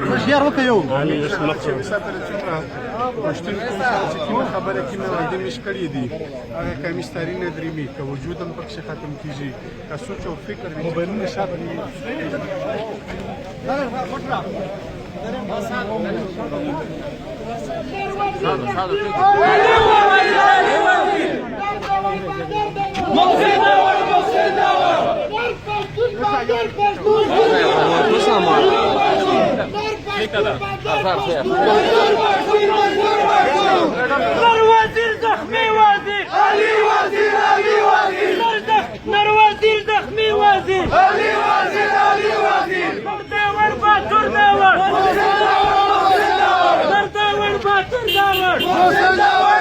هوښیار وکړو پښتون کوم چې کومه خبره کې مې وایي د مشکړې دي هغه کمیستاري نه درېمي که وجود هم پکې ختم کیږي که سوچ او فکر موبایلونه شاته دي وزیر زخمی وزیر علی وزیر علی وزیر وزیر زخمی وزیر علی وزیر علی وزیر داور باتور داور داور باتور داور داور